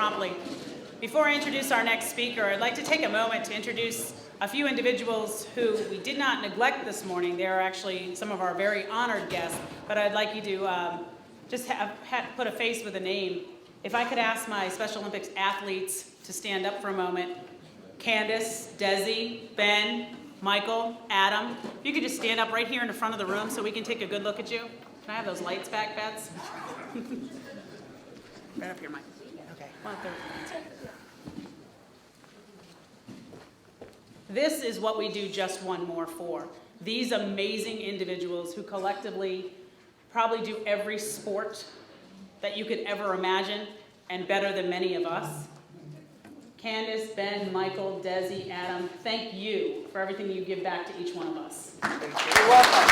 promptly. Before I introduce our next speaker, I'd like to take a moment to introduce a few individuals who we did not neglect this morning. They are actually some of our very honored guests, but I'd like you to just put a face with a name. If I could ask my Special Olympics athletes to stand up for a moment. Candace, Desi, Ben, Michael, Adam. If you could just stand up right here in the front of the room so we can take a good look at you. Can I have those lights back, Bets? Right up here, Mike. Okay. 1/3. This is what we do Just One More for. These amazing individuals who collectively probably do every sport that you could ever imagine and better than many of us. Candace, Ben, Michael, Desi, Adam, thank you for everything you give back to each one of us. You're welcome.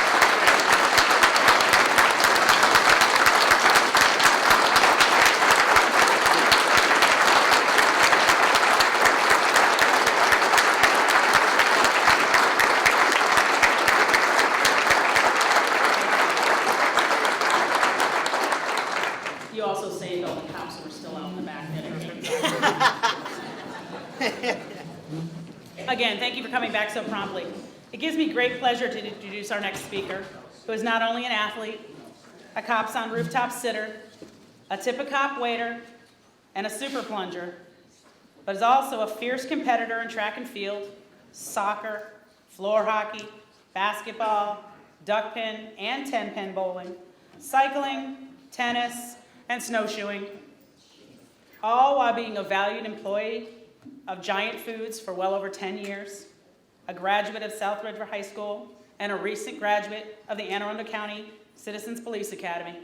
You also saved all the cops who were still out in the back there. Again, thank you for coming back so promptly. It gives me great pleasure to introduce our next speaker, who is not only an athlete, a Cops on Rooftop sitter, a tip-a-cop waiter, and a super plunger, but is also a fierce competitor in track and field, soccer, floor hockey, basketball, duck pin, and 10-pin bowling, cycling, tennis, and snowshoeing, all while being a valued employee of Giant Foods for well over 10 years, a graduate of South River High School, and a recent graduate of the Anne Arundel County Citizens Police Academy.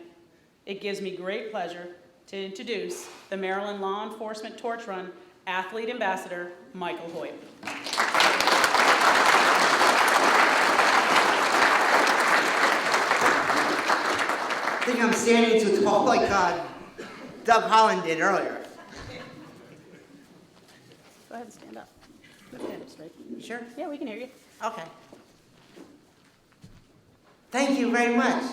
It gives me great pleasure to introduce the Maryland Law Enforcement Torch Run Athlete Ambassador, Michael Heup. I think I'm standing too tall like Doug Holland did earlier. Go ahead and stand up. Stand up straight. Sure? Yeah, we can hear you. Okay. Thank you very much.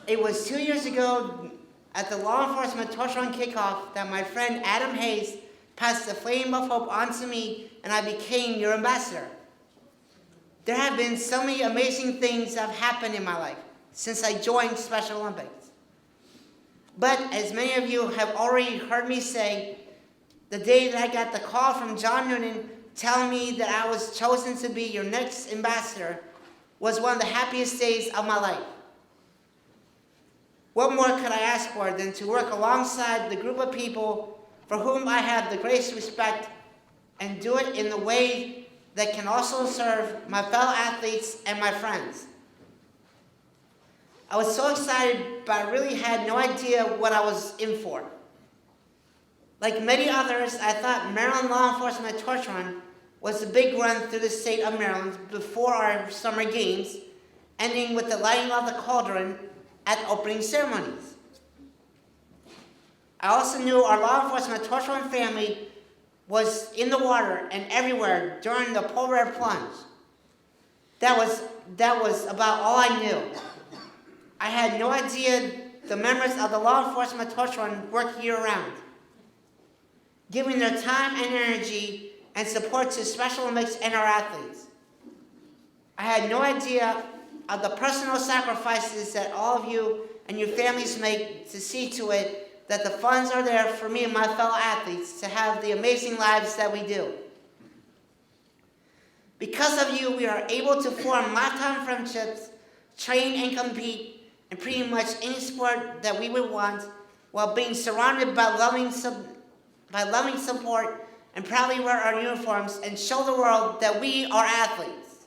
It was 2 years ago at the Law Enforcement Torch Run kickoff that my friend Adam Hayes passed the flame of hope onto me and I became your ambassador. There have been so many amazing things that have happened in my life since I joined Special Olympics. But as many of you have already heard me say, the day that I got the call from John Noonan telling me that I was chosen to be your next ambassador was one of the happiest days of my life. What more could I ask for than to work alongside the group of people for whom I have the greatest respect and do it in the way that can also serve my fellow athletes and my friends. I was so excited, but I really had no idea what I was in for. Like many others, I thought Maryland Law Enforcement Torch Run was a big run through the state of Maryland before our summer games, ending with the lighting of the cauldron at opening ceremonies. I also knew our Law Enforcement Torch Run family was in the water and everywhere during the polar bear plunge. That was about all I knew. I had no idea the members of the Law Enforcement Torch Run work year-round, giving their time and energy and support to Special Olympics and our athletes. I had no idea of the personal sacrifices that all of you and your families make to see to it that the funds are there for me and my fellow athletes to have the amazing lives that we do. Because of you, we are able to form lifetime friendships, train and compete in pretty much any sport that we would want, while being surrounded by loving support and proudly wear our uniforms and show the world that we are athletes.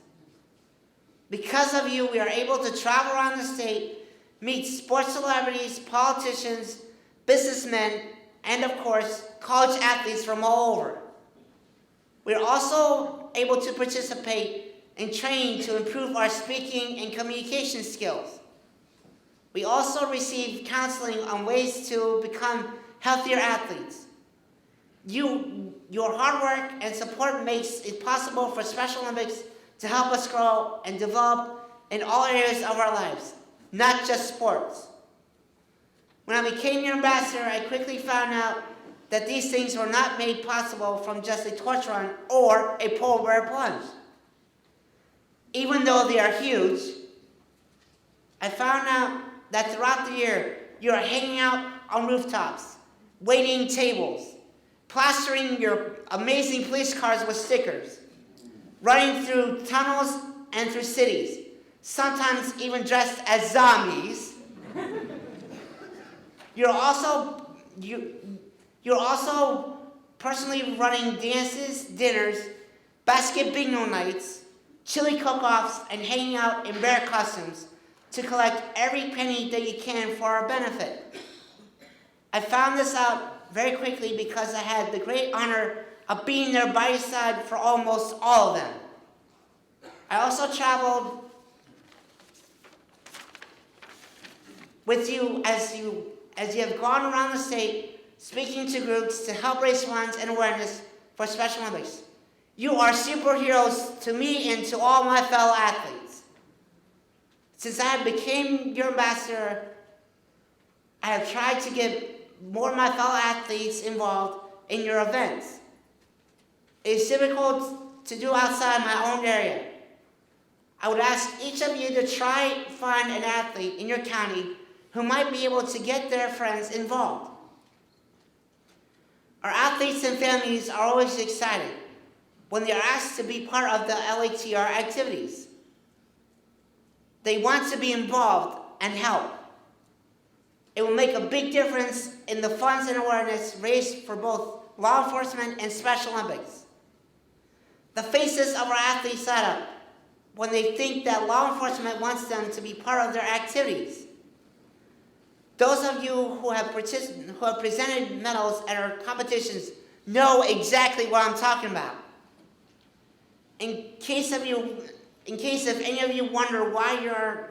Because of you, we are able to travel around the state, meet sports celebrities, politicians, businessmen, and of course, college athletes from all over. We are also able to participate in training to improve our speaking and communication skills. We also receive counseling on ways to become healthier athletes. Your hard work and support makes it possible for Special Olympics to help us grow and develop in all areas of our lives, not just sports. When I became your ambassador, I quickly found out that these things were not made possible from just a torch run or a polar bear plunge. Even though they are huge, I found out that throughout the year, you are hanging out on rooftops, waiting tables, plastering your amazing police cars with stickers, running through tunnels and through cities, sometimes even dressed as zombies. You're also personally running dances, dinners, basket bingo nights, chili cook-offs, and hanging out in bear costumes to collect every penny that you can for our benefit. I found this out very quickly because I had the great honor of being there by your side for almost all of them. I also traveled with you as you have gone around the state speaking to groups to help raise funds and awareness for Special Olympics. You are superheroes to me and to all my fellow athletes. Since I became your ambassador, I have tried to get more of my fellow athletes involved in your events. It is difficult to do outside my own area. I would ask each of you to try find an athlete in your county who might be able to get their friends involved. Our athletes and families are always excited when they are asked to be part of the LATR activities. They want to be involved and help. It will make a big difference in the funds and awareness raised for both law enforcement and Special Olympics. The faces of our athletes light up when they think that law enforcement wants them to be part of their activities. Those of you who have presented medals at our competitions know exactly what I'm talking about. In case if any of you wonder why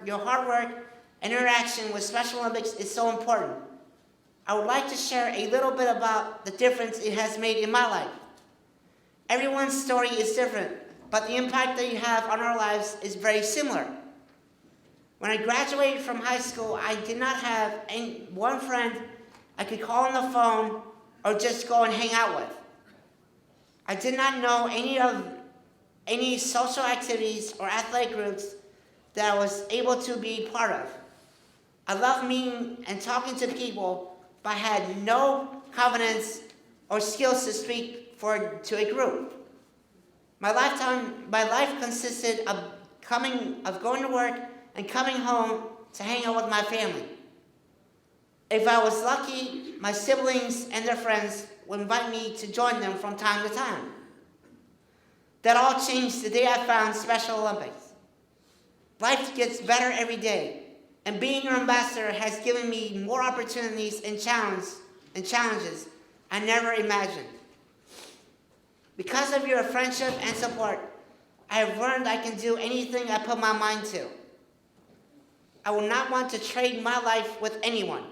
your hard work and interaction with Special Olympics is so important, I would like to share a little bit about the difference it has made in my life. Everyone's story is different, but the impact that you have on our lives is very similar. When I graduated from high school, I did not have one friend I could call on the phone or just go and hang out with. I did not know any social activities or athletic groups that I was able to be part of. I love meeting and talking to people, but I had no confidence or skills to speak to a group. My life consisted of going to work and coming home to hang out with my family. If I was lucky, my siblings and their friends would invite me to join them from time to time. That all changed the day I found Special Olympics. Life gets better every day, and being your ambassador has given me more opportunities and challenges I never imagined. Because of your friendship and support, I have learned I can do anything I put my mind to. I will not want to trade my life with anyone.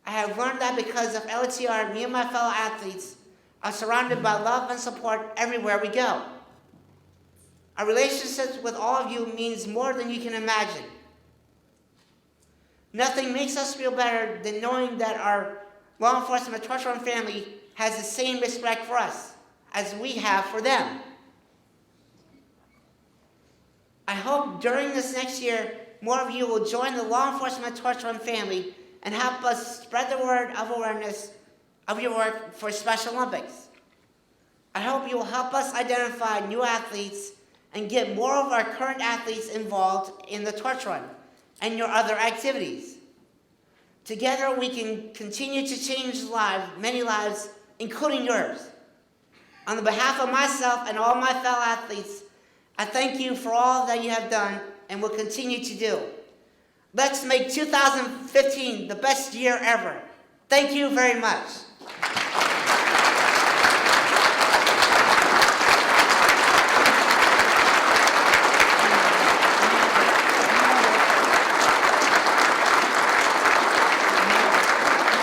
I have learned that because of LTR, me and my fellow athletes are surrounded by love and support everywhere we go. Our relationship with all of you means more than you can imagine. Nothing makes us feel better than knowing that our law enforcement torch run family has the same respect for us as we have for them. I hope during this next year, more of you will join the law enforcement torch run family and help us spread the word of awareness of your work for Special Olympics. I hope you will help us identify new athletes and get more of our current athletes involved in the torch run and your other activities. Together we can continue to change many lives, including yours. On the behalf of myself and all my fellow athletes, I thank you for all that you have done and will continue to do. Let's make 2015 the best year ever. Thank you very much.